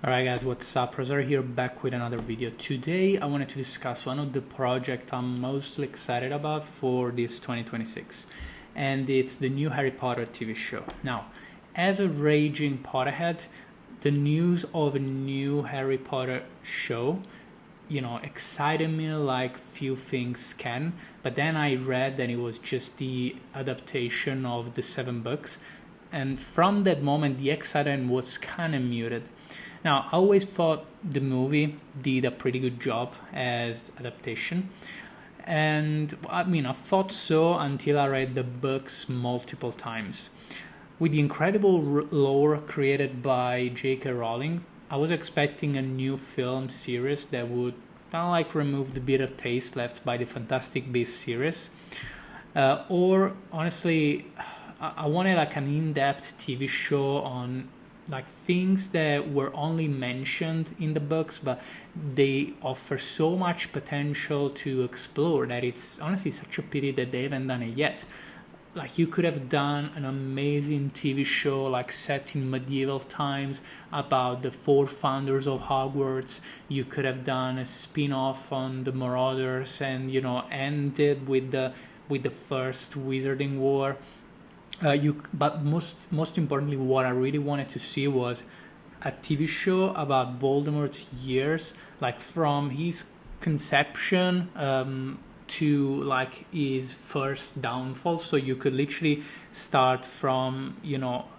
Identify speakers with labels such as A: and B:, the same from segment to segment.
A: Alright guys, what's up? Rosar here, back with another video. Today I wanted to discuss one of the projects I'm mostly excited about for this 2026, and it's the new Harry Potter TV show. Now, as a raging Potterhead, the news of a new Harry Potter show, excited me like few things can, but then I read that it was just the adaptation of the 7 books, and from that moment the excitement was kind of muted. Now, I always thought the movie did a pretty good job as adaptation, and I thought so until I read the books multiple times. With the incredible lore created by J.K. Rowling, I was expecting a new film series that would kind of like remove the bitter taste left by the Fantastic Beasts series. Or honestly, I wanted like an in-depth TV show on like things that were only mentioned in the books, but they offer so much potential to explore that it's honestly such a pity that they haven't done it yet. Like, you could have done an amazing TV show like set in medieval times about the 4 founders of Hogwarts. You could have done a spin-off on the Marauders and ended with the first Wizarding War. But most importantly, what I really wanted to see was a TV show about Voldemort's years, like from his conception to like his first downfall. So you could literally start from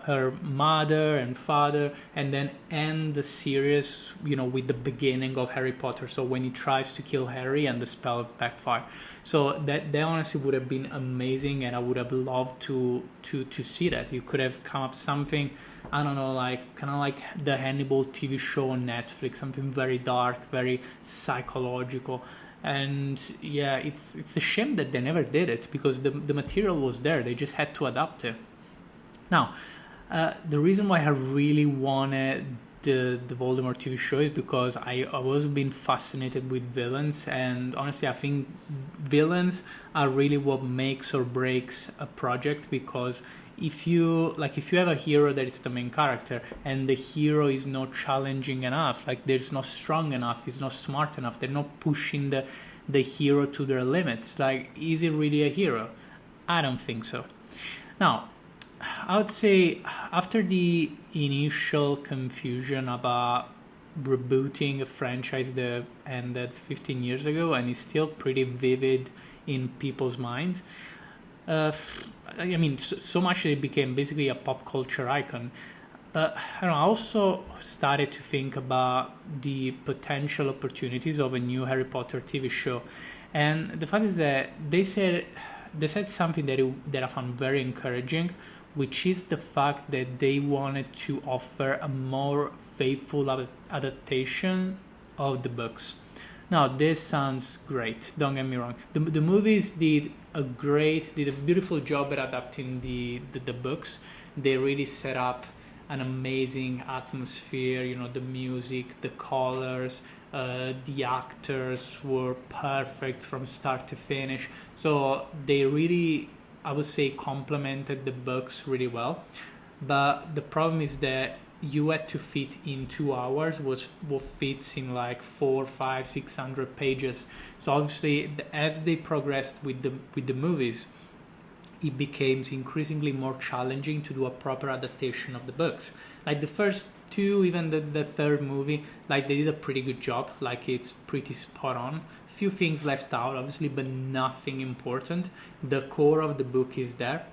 A: her mother and father, and then end the series with the beginning of Harry Potter. So when he tries to kill Harry and the spell backfire. So that honestly would have been amazing, and I would have loved to see that. You could have come up something, I don't know, like kind of like the Hannibal TV show on Netflix, something very dark, very psychological. And yeah, it's a shame that they never did it, because the material was there. They just had to adapt it. Now, the reason why I really wanted the Voldemort TV show is because I was being fascinated with villains, and honestly I think villains are really what makes or breaks a project. Because if you have a hero that is the main character and the hero is not challenging enough, like there's not strong enough, is not smart enough, they're not pushing the hero to their limits, like, is it really a hero? I don't think so. Now, I would say after the initial confusion about rebooting a franchise that ended 15 years ago and is still pretty vivid in people's mind, so much that it became basically a pop culture icon. But I also started to think about the potential opportunities of a new Harry Potter TV show, and the fact is that they said something that I found very encouraging, which is the fact that they wanted to offer a more faithful adaptation of the books. Now, this sounds great, don't get me wrong. The movies did a beautiful job at adapting the books. They really set up an amazing atmosphere, the music, the colors, the actors were perfect from start to finish. So they really, I would say, complemented the books really well. But the problem is that you had to fit in 2 hours what fits in like 4, 5, 600 pages. So obviously, as they progressed with the movies, it became increasingly more challenging to do a proper adaptation of the books. Like the first two, even the third movie, like they did a pretty good job. Like, it's pretty spot on. Few things left out, obviously, but nothing important. The core of the book is there.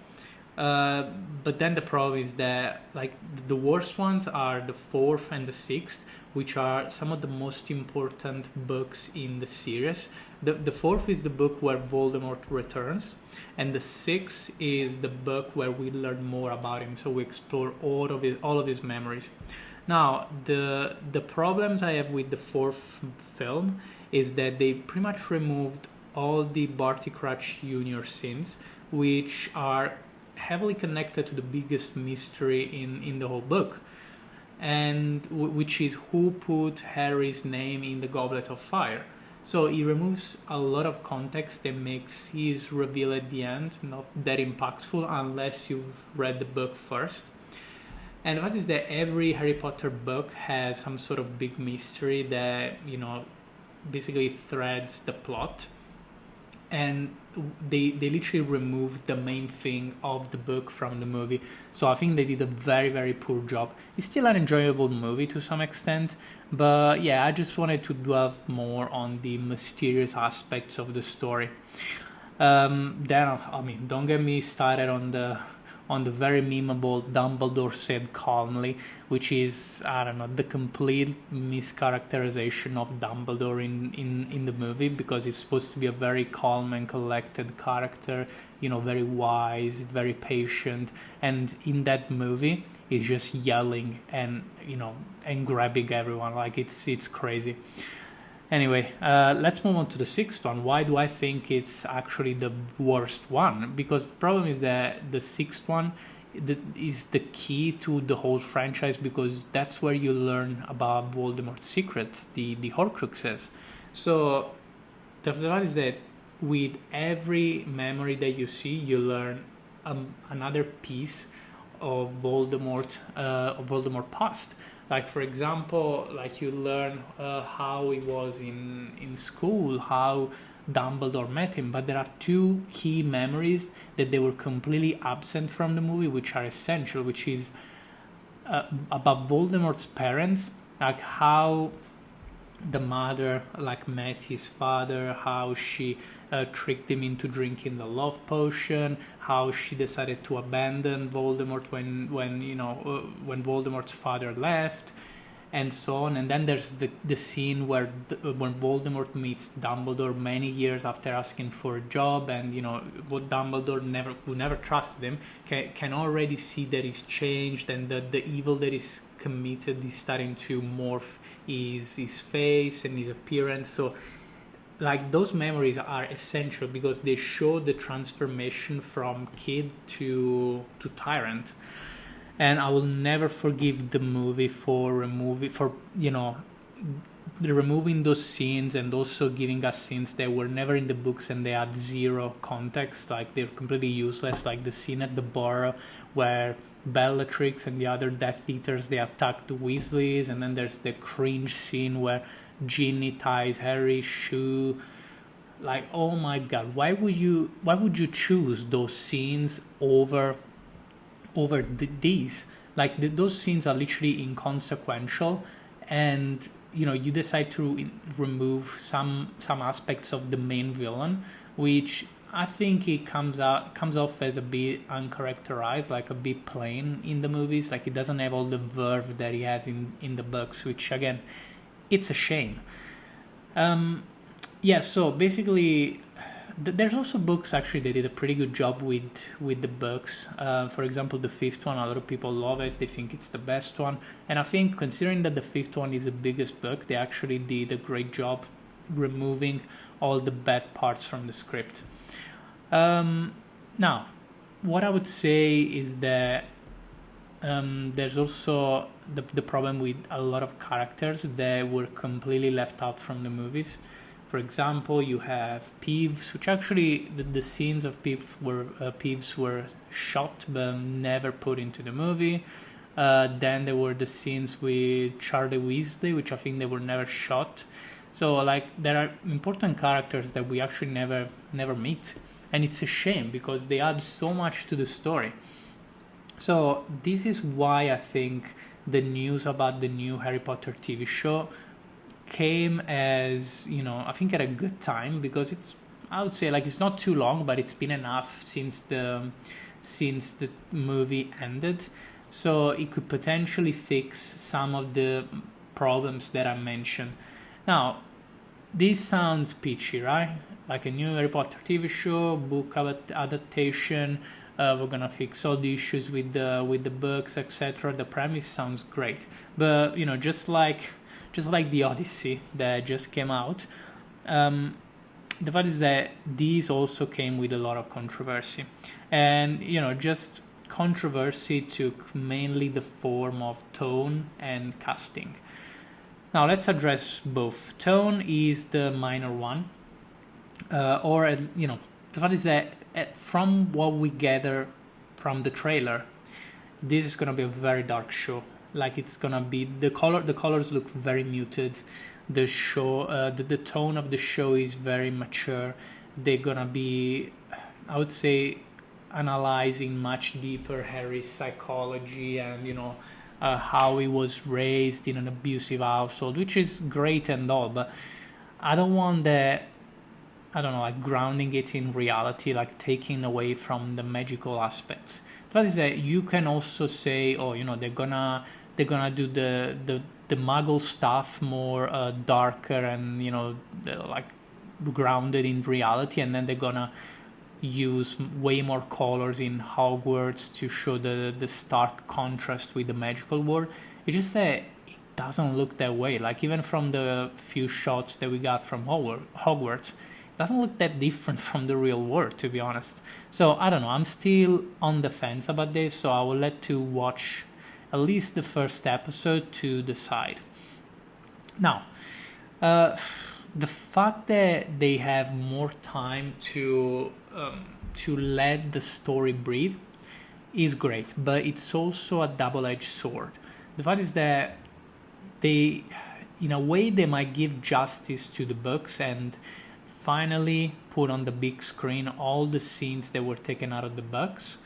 A: But then the problem is that like the worst ones are the fourth and the sixth, which are some of the most important books in the series. The fourth is the book where Voldemort returns, and the sixth is the book where we learn more about him. So we explore all of his memories. Now, the problems I have with the fourth film is that they pretty much removed all the Barty Crouch Jr. scenes, which are heavily connected to the biggest mystery in the whole book, and which is who put Harry's name in the Goblet of Fire. So he removes a lot of context that makes his reveal at the end not that impactful unless you've read the book first. And the fact is that every Harry Potter book has some sort of big mystery that, basically threads the plot. And they literally removed the main thing of the book from the movie. So I think they did a very, very poor job. It's still an enjoyable movie to some extent, but yeah, I just wanted to dwell more on the mysterious aspects of the story. Then, I mean, don't get me started on the very memeable Dumbledore said calmly, which is, I don't know, the complete mischaracterization of Dumbledore in the movie, because he's supposed to be a very calm and collected character, very wise, very patient, and in that movie he's just yelling and and grabbing everyone. Like it's crazy. Anyway, let's move on to the sixth one. Why do I think it's actually the worst one? Because the problem is that the sixth one is the key to the whole franchise, because that's where you learn about Voldemort's secrets, the Horcruxes. So the fact is that with every memory that you see, you learn another piece of Voldemort past. Like, for example, like you learn how he was in school, how Dumbledore met him, but there are two key memories that they were completely absent from the movie, which are essential, which is about Voldemort's parents, like how the mother met his father, how she tricked him into drinking the love potion, how she decided to abandon Voldemort when Voldemort's father left, and so on. And then there's the scene where when Voldemort meets Dumbledore many years after asking for a job, and what Dumbledore who never trusted him can already see that he's changed, and the evil that he's committed is starting to morph his face and his appearance. So like those memories are essential because they show the transformation from kid to tyrant. And I will never forgive the movie for removing those scenes, and also giving us scenes that were never in the books and they had zero context. Like they're completely useless, like the scene at the bar where Bellatrix and the other Death Eaters, they attack the Weasleys, and then there's the cringe scene where Ginny ties Harry's shoe. Like, oh my god, why would you choose those scenes over these? Like those scenes are literally inconsequential, and you decide to remove some aspects of the main villain, which I think it comes off as a bit uncharacterized, like a bit plain in the movies. Like it doesn't have all the verve that he has in the books, which again, it's a shame. So basically there's also books actually that did a pretty good job with the books. For example, the fifth one, a lot of people love it. They think it's the best one, and I think considering that the fifth one is the biggest book, they actually did a great job removing all the bad parts from the script. Now, what I would say is that there's also the problem with a lot of characters that were completely left out from the movies. For example, you have Peeves, which actually the scenes of Peeves were shot but never put into the movie. Then there were the scenes with Charlie Weasley, which I think they were never shot. So like there are important characters that we actually never meet, and it's a shame because they add so much to the story. So this is why I think the news about the new Harry Potter TV show came as, I think at a good time, because I would say it's not too long, but it's been enough since the movie ended. So it could potentially fix some of the problems that I mentioned. Now, this sounds peachy, right? Like a new Harry Potter TV show, book adaptation, we're gonna fix all the issues with the books, etc. The premise sounds great, but just like the Odyssey that just came out, the fact is that these also came with a lot of controversy, and just controversy took mainly the form of tone and casting. Now let's address both. Tone is the minor one, the fact is that from what we gather from the trailer, this is gonna be a very dark show. Like, it's gonna be the colors look very muted. The show, the tone of the show is very mature. They're gonna be, I would say, analyzing much deeper Harry's psychology and how he was raised in an abusive household, which is great and all, but I don't want that. I don't know, like grounding it in reality, like taking away from the magical aspects. That is that you can also say, oh, they're gonna do the Muggle stuff more darker and like grounded in reality, and then they're gonna use way more colors in Hogwarts to show the stark contrast with the magical world. It's just that it doesn't look that way. Like, even from the few shots that we got from Hogwarts, it doesn't look that different from the real world, to be honest. So I don't know, I'm still on the fence about this, so I will let to watch at least the first episode to decide. Now, the fact that they have more time to let the story breathe is great, but it's also a double-edged sword. The fact is that they, in a way, they might give justice to the books and finally put on the big screen all the scenes that were taken out of the books.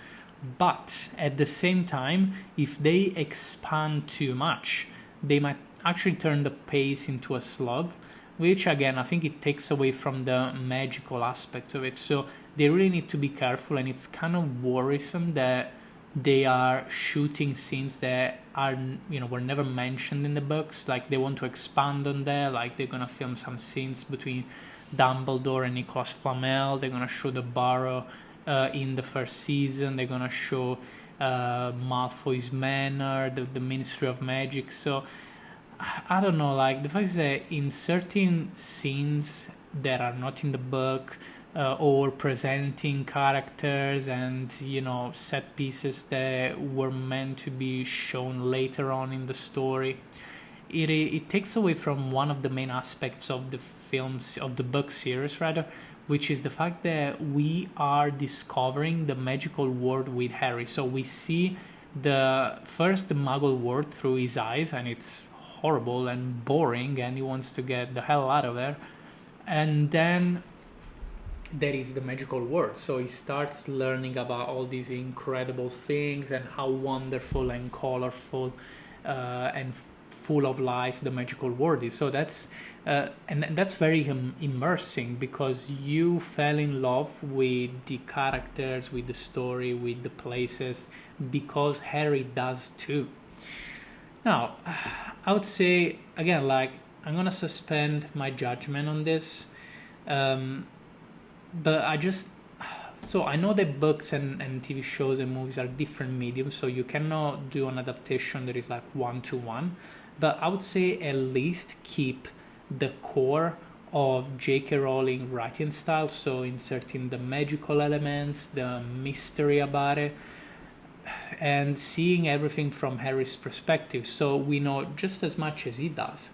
A: But at the same time, if they expand too much, they might actually turn the pace into a slog, which again, I think it takes away from the magical aspect of it. So they really need to be careful, and it's kind of worrisome that they are shooting scenes that are, were never mentioned in the books. Like, they want to expand on that, like they're gonna film some scenes between Dumbledore and Nicolas Flamel. They're gonna show the Barrow in the first season. They're gonna show Malfoy's Manor, the Ministry of Magic. So I don't know, like, the fact is that in certain scenes that are not in the book, or presenting characters and set pieces that were meant to be shown later on in the story, it takes away from one of the main aspects of the book series rather, which is the fact that we are discovering the magical world with Harry. So we see the Muggle world through his eyes, and it's horrible and boring, and he wants to get the hell out of there. And then there is the magical world, so he starts learning about all these incredible things and how wonderful and colorful and full of life the magical world is. So that's and that's very immersing, because you fell in love with the characters, with the story, with the places, because Harry does too. Now, I would say again, like, I'm gonna suspend my judgment on this, but I know that books and TV shows and movies are different mediums, so you cannot do an adaptation that is like 1-to-1, but I would say at least keep the core of J.K. Rowling writing style, so inserting the magical elements, the mystery about it, and seeing everything from Harry's perspective, so we know just as much as he does.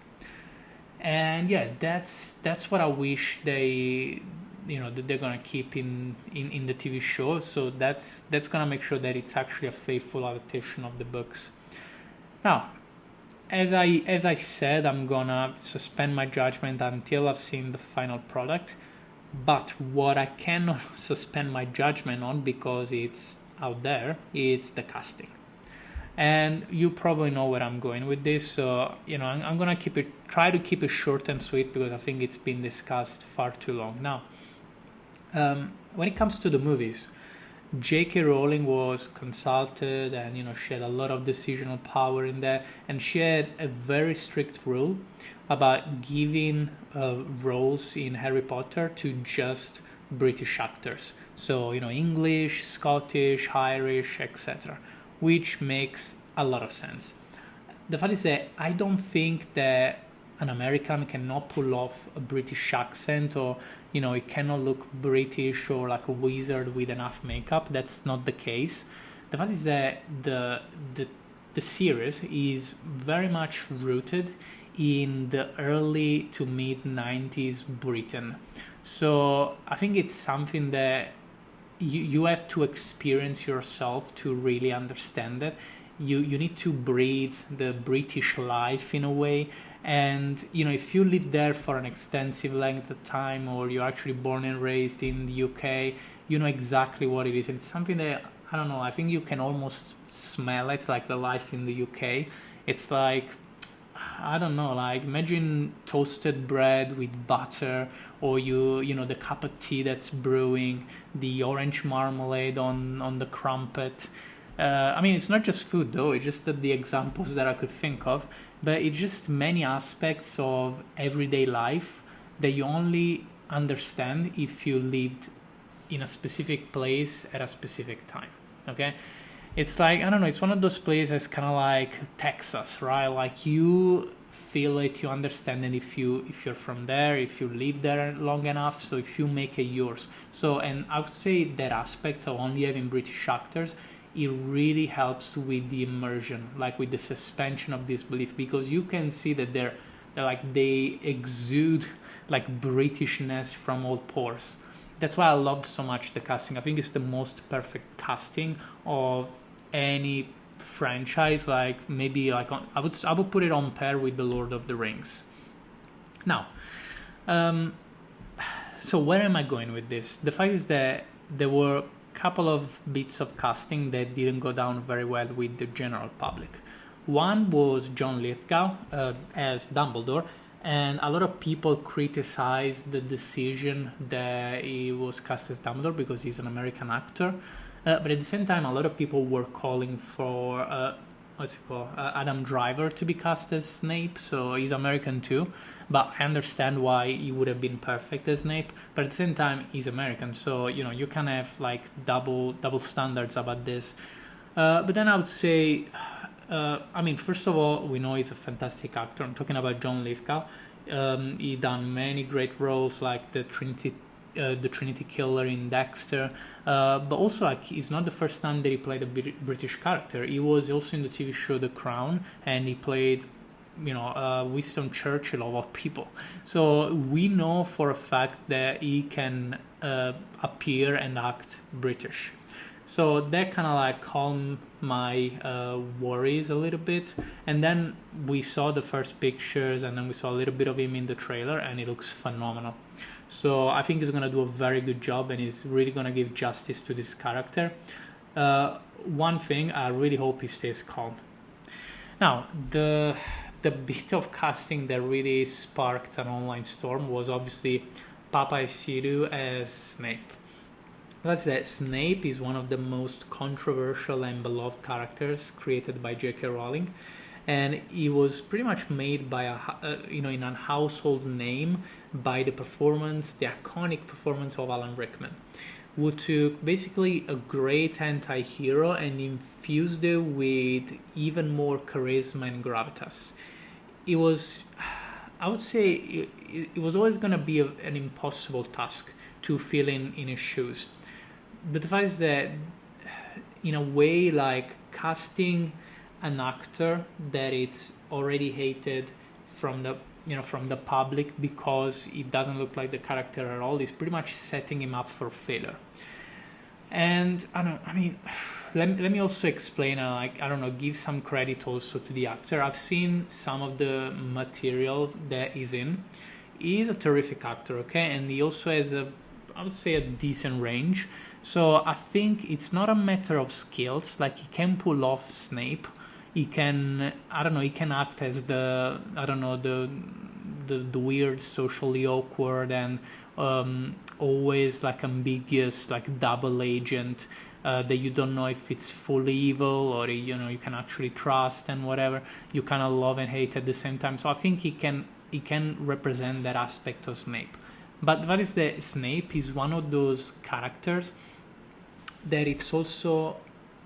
A: And yeah, that's what I wish that they're gonna keep in the TV show. So that's gonna make sure that it's actually a faithful adaptation of the books. Now, as I said, I'm gonna suspend my judgment until I've seen the final product. But what I cannot suspend my judgment on, because it's out there, it's the casting. And you probably know where I'm going with this, so I'm gonna try to keep it short and sweet, because I think it's been discussed far too long now. When it comes to the movies, J.K. Rowling was consulted, and she had a lot of decisional power in there, and she had a very strict rule about giving roles in Harry Potter to just British actors. So English, Scottish, Irish, etc., which makes a lot of sense. The fact is that I don't think that an American cannot pull off a British accent, or it cannot look British or like a wizard with enough makeup. That's not the case. The fact is that the series is very much rooted in the early to mid 90s Britain. So I think it's something that you have to experience yourself to really understand it. You need to breathe the British life in a way, and if you live there for an extensive length of time, or you're actually born and raised in the UK, you know exactly what it is. And it's something that, I don't know, I think you can almost smell it, like the life in the UK. It's like, I don't know, like imagine toasted bread with butter, or you know the cup of tea that's brewing, the orange marmalade on the crumpet. I mean, it's not just food though, it's just the examples that I could think of, but it's just many aspects of everyday life that you only understand if you lived in a specific place at a specific time. Okay, it's like, I don't know, it's one of those places kind of like Texas, right? Like you feel it, you understand it if you're from there, if you live there long enough, so if you make it yours. So, and I would say that aspect of only having British actors, it really helps with the immersion, like with the suspension of disbelief, because you can see that they're like, they exude like Britishness from all pores. That's why I loved so much the casting. I think it's the most perfect casting of any franchise. Like maybe like I would put it on par with the Lord of the Rings. Now, so where am I going with this? The fact is that there were a couple of bits of casting that didn't go down very well with the general public. One was John Lithgow as Dumbledore, and a lot of people criticized the decision that he was cast as Dumbledore because he's an American actor. But at the same time, a lot of people were calling for Adam Driver to be cast as Snape. So he's American too, but I understand why he would have been perfect as Snape. But at the same time, he's American, so you can have like double standards about this. But then I would say, I mean, first of all, we know he's a fantastic actor. I'm talking about John Lithgow. He done many great roles like the Trinity Killer in Dexter, but also like it's not the first time that he played a British character. He was also in the TV show The Crown, and he played Winston Churchill of all people. So we know for a fact that he can appear and act British. So that kind of like calmed my worries a little bit. And then we saw the first pictures, and then we saw a little bit of him in the trailer, and it looks phenomenal. So I think he's going to do a very good job, and he's really going to give justice to this character. One thing, I really hope he stays calm. Now, the bit of casting that really sparked an online storm was obviously Paapa Essiedu as Snape. Let's say Snape is one of the most controversial and beloved characters created by J.K. Rowling, and he was pretty much made by in a household name by the iconic performance of Alan Rickman, who took basically a great anti-hero and infused it with even more charisma and gravitas. It was, I would say, it was always going to be an impossible task to fill in his shoes. But the fact is that, in a way, like casting an actor that it's already hated from the public because it doesn't look like the character at all is pretty much setting him up for failure. And let me also explain, give some credit also to the actor. I've seen some of the material that he's in. He's a terrific actor, okay, and he also has a decent range. So I think it's not a matter of skills. Like, he can pull off Snape. He can, he can act as the weird, socially awkward and always like ambiguous, like double agent that you don't know if it's fully evil or you can actually trust and whatever. You kind of love and hate at the same time. So I think he can represent that aspect of Snape. But that is that Snape is one of those characters that it's also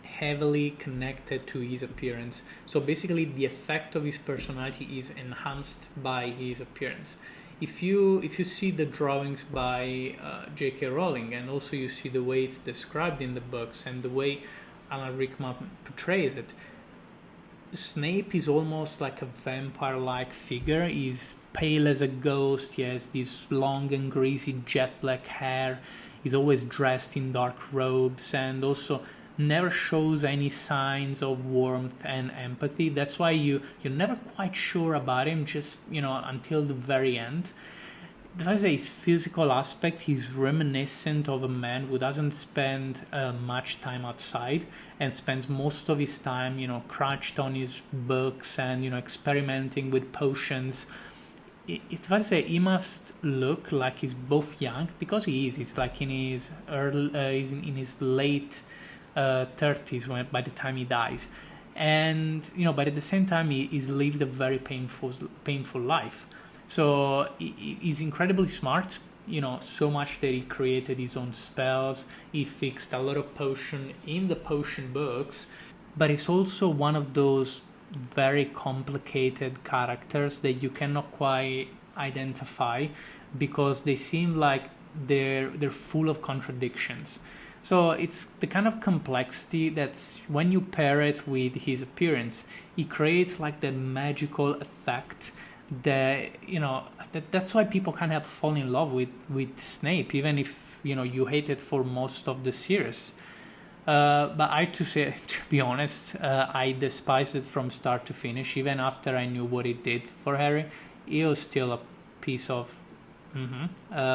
A: heavily connected to his appearance. So basically the effect of his personality is enhanced by his appearance. If you see the drawings by J.K. Rowling, and also you see the way it's described in the books and the way Alan Rickman portrays it, Snape is almost like a vampire-like figure. He's pale as a ghost. He has this long and greasy jet black hair. is always dressed in dark robes, and also never shows any signs of warmth and empathy. That's why you're never quite sure about him, just until the very end. There's his physical aspect. He's reminiscent of a man who doesn't spend much time outside and spends most of his time, crouched on his books and, experimenting with potions. If I say he must look like he's both young, because he is. He's like in his he's in his late 30s by the time he dies, and but at the same time he's lived a very painful life. So he's incredibly smart, so much that he created his own spells. He fixed a lot of potion in the potion books, but he's also one of those very complicated characters that you cannot quite identify, because they seem like they're full of contradictions. So it's the kind of complexity that's, when you pair it with his appearance, it creates like the magical effect that that's why people can't help fall in love with Snape, even if you hate it for most of the series. But I have to say, to be honest, I despised it from start to finish. Even after I knew what it did for Harry, it was still a piece of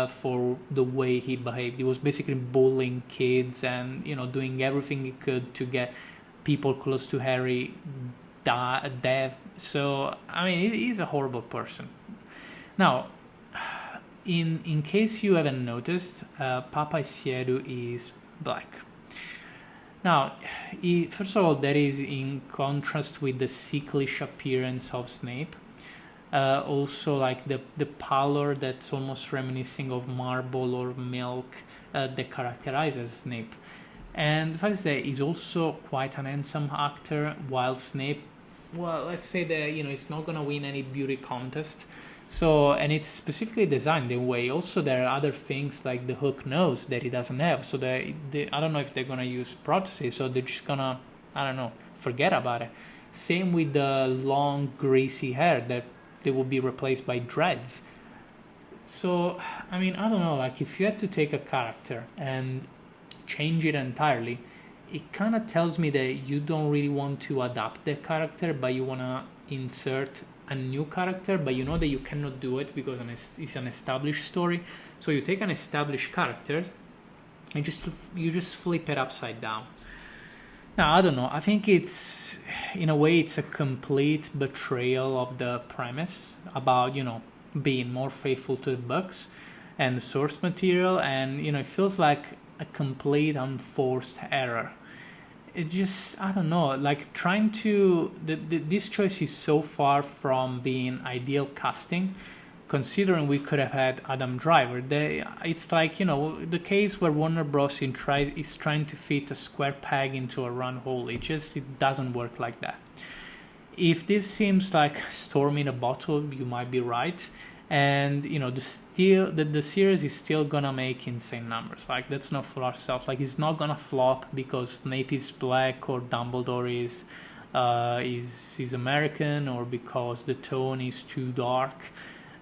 A: for the way he behaved. He was basically bullying kids and doing everything he could to get people close to Harry death. So I mean, he's a horrible person. Now, in case you haven't noticed, Paapa Essiedu is black. Now, first of all, that is in contrast with the sicklish appearance of Snape. Also, like the pallor that's almost reminiscing of marble or milk that characterizes Snape. And the fact is that he's also quite an handsome actor, while Snape, well, let's say that he's not gonna win any beauty contest. So, and it's specifically designed that way. Also, there are other things like the hook nose that he doesn't have. So I don't know if they're gonna use prostheses, so they're just gonna, forget about it. Same with the long greasy hair that they will be replaced by dreads. So I mean, I don't know, like if you had to take a character and change it entirely, it kind of tells me that you don't really want to adapt the character, but you want to insert a new character, but you know that you cannot do it because it's an established story. So you take an established character and you just flip it upside down. Now, I don't know, I think it's, in a way, it's a complete betrayal of the premise about, being more faithful to the books and the source material, and, it feels like a complete unforced error. It just, I don't know, like trying to, this choice is so far from being ideal casting, considering we could have had Adam Driver. It's like, the case where Warner Bros. is trying to fit a square peg into a round hole. It doesn't work like that. If this seems like storm in a bottle, you might be right. And the series is still gonna make insane numbers. Like, let's not fool ourselves. Like, it's not gonna flop because Snape is black or Dumbledore is American, or because the tone is too dark.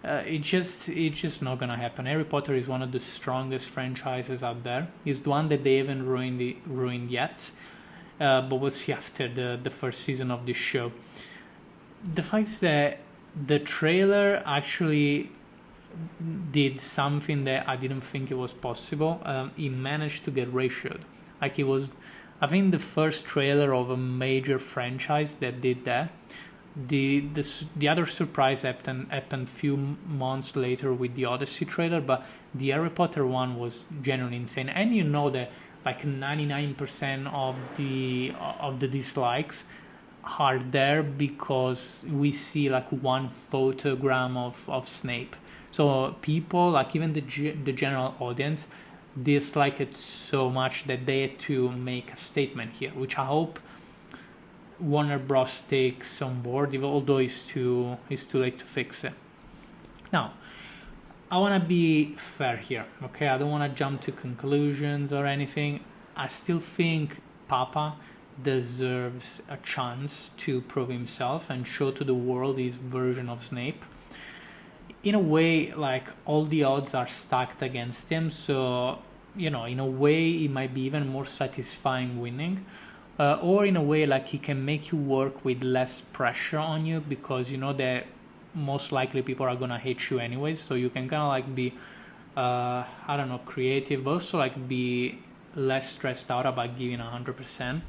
A: It's just not gonna happen. Harry Potter is one of the strongest franchises out there. It's the one that they haven't ruined yet. But we'll see after the first season of this show. The fact is that the trailer actually did something that I didn't think it was possible. It managed to get ratioed. Like, it was, I think, the first trailer of a major franchise that did that. The other surprise happened a few months later with the Odyssey trailer, but the Harry Potter one was genuinely insane. And that like 99% of the dislikes are there because we see like one photogram of Snape. So people, like even the general audience, dislike it so much that they had to make a statement here, which I hope Warner Bros. Takes on board, although it's too late to fix it. Now, I want to be fair here, okay? I don't want to jump to conclusions or anything. I still think Paapa deserves a chance to prove himself and show to the world his version of Snape. In a way, like, all the odds are stacked against him, so in a way it might be even more satisfying winning, or in a way like he can make you work with less pressure on you, because you know that most likely people are gonna hate you anyways, so you can kind of like be I don't know, creative, but also like be less stressed out about giving 100%.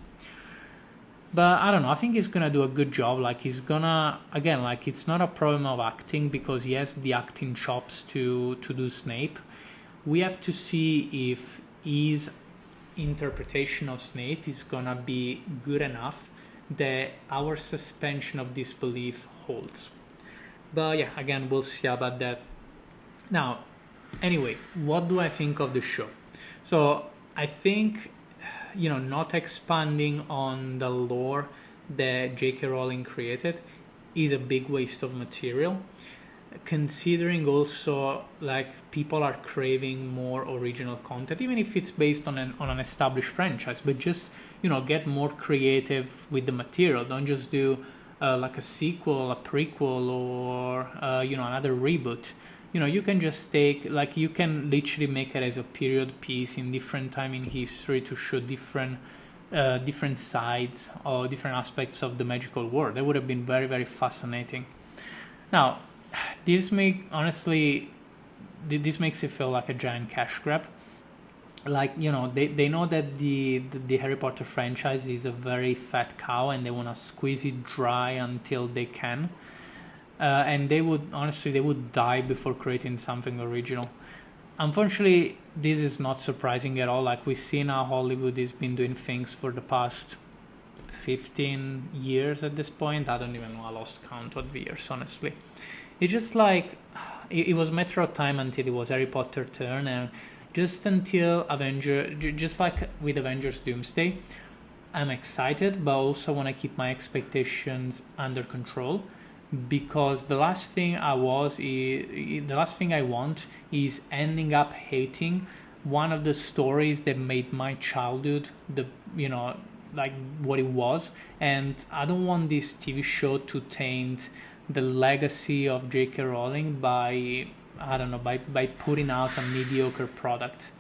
A: But I don't know, I think he's gonna do a good job. Like he's gonna, again, like it's not a problem of acting, because he has the acting chops to do Snape. We have to see if his interpretation of Snape is gonna be good enough that our suspension of disbelief holds. But yeah, again, we'll see about that. Now, anyway, what do I think of the show? So I think, not expanding on the lore that J.K. Rowling created is a big waste of material, considering also like people are craving more original content, even if it's based on an established franchise. But just get more creative with the material. Don't just do like a sequel, a prequel, or another reboot. You can just you can literally make it as a period piece in different time in history to show different sides or different aspects of the magical world. That would have been very, very fascinating. Now, this makes it feel like a giant cash grab. Like, they know that the Harry Potter franchise is a very fat cow, and they want to squeeze it dry until they can. And they would die before creating something original. Unfortunately, this is not surprising at all. Like, we've seen how Hollywood has been doing things for the past 15 years at this point. I don't even know, I lost count of the years, honestly. It's just like, it was a matter of time until it was Harry Potter turn, and just until just like with Avengers Doomsday, I'm excited, but also want to keep my expectations under control. Because the last thing I want is ending up hating one of the stories that made my childhood like what it was. And I don't want this TV show to taint the legacy of J.K. Rowling by putting out a mediocre product.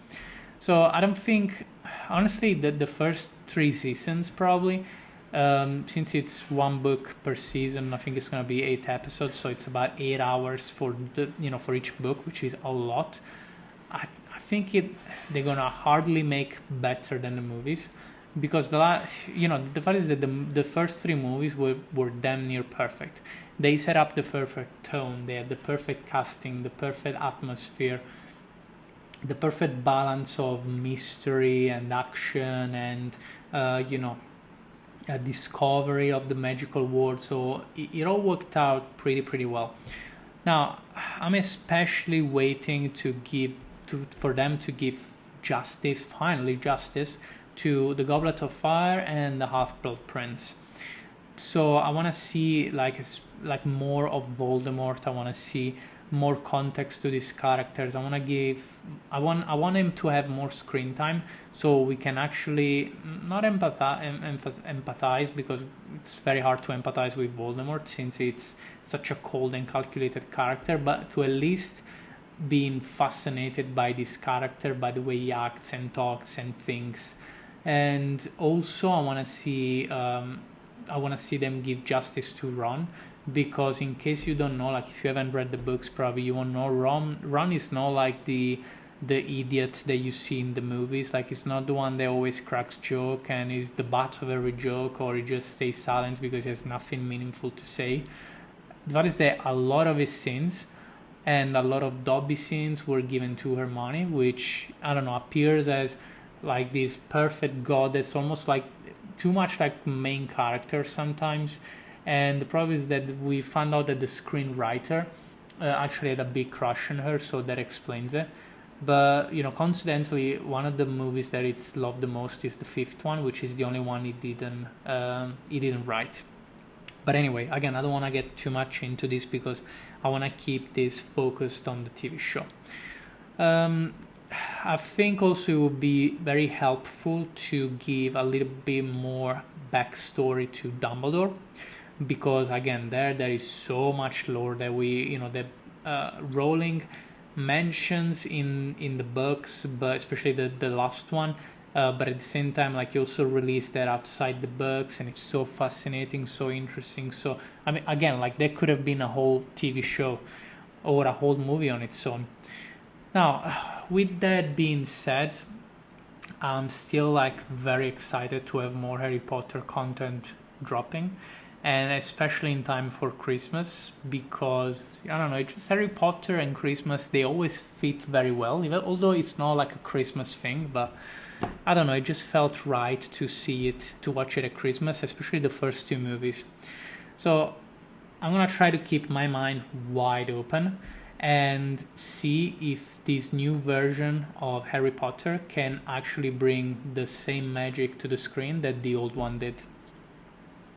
A: So I don't think, honestly, that the first 3 seasons probably, since it's 1 book per season, I think it's going to be 8 episodes, so it's about 8 hours for each book, which is a lot. I think they're going to hardly make better than the movies, because the fact is that the first 3 movies were damn near perfect. They set up the perfect tone, they had the perfect casting, the perfect atmosphere, the perfect balance of mystery and action, and a discovery of the magical world. So it all worked out pretty well. Now, I'm especially waiting for them to give finally justice to the Goblet of Fire and the Half-Blood Prince. So I want to see like more of Voldemort. I want to see more context to these characters. I want him to have more screen time, so we can actually not empathize, because it's very hard to empathize with Voldemort since it's such a cold and calculated character, but to at least being fascinated by this character, by the way he acts and talks and thinks. And also I want to see them give justice to Ron, because in case you don't know, like if you haven't read the books, probably you won't know, Ron is not like the idiot that you see in the movies. Like, he's not the one that always cracks joke and is the butt of every joke, or he just stays silent because he has nothing meaningful to say. That is that a lot of his sins and a lot of Dobby sins were given to Hermione, which, I don't know, appears as like this perfect goddess, almost like too much like main character sometimes. And the problem is that we found out that the screenwriter actually had a big crush on her, so that explains it. But coincidentally, one of the movies that it's loved the most is the 5th one, which is the only one he didn't write. But anyway, again, I don't want to get too much into this because I want to keep this focused on the TV show. I think also it would be very helpful to give a little bit more backstory to Dumbledore, because again there is so much lore that Rowling mentions in the books, but especially the last one. But at the same time, like, he also released that outside the books, and it's so fascinating, so interesting. So I mean, again, like, there could have been a whole TV show or a whole movie on its own. Now, with that being said, I'm still like very excited to have more Harry Potter content dropping, and especially in time for Christmas, because I don't know, just Harry Potter and Christmas, they always fit very well, even although it's not like a Christmas thing. But I don't know, it just felt right to see it, to watch it at Christmas, especially the first two movies. So I'm gonna try to keep my mind wide open and see if this new version of Harry Potter can actually bring the same magic to the screen that the old one did.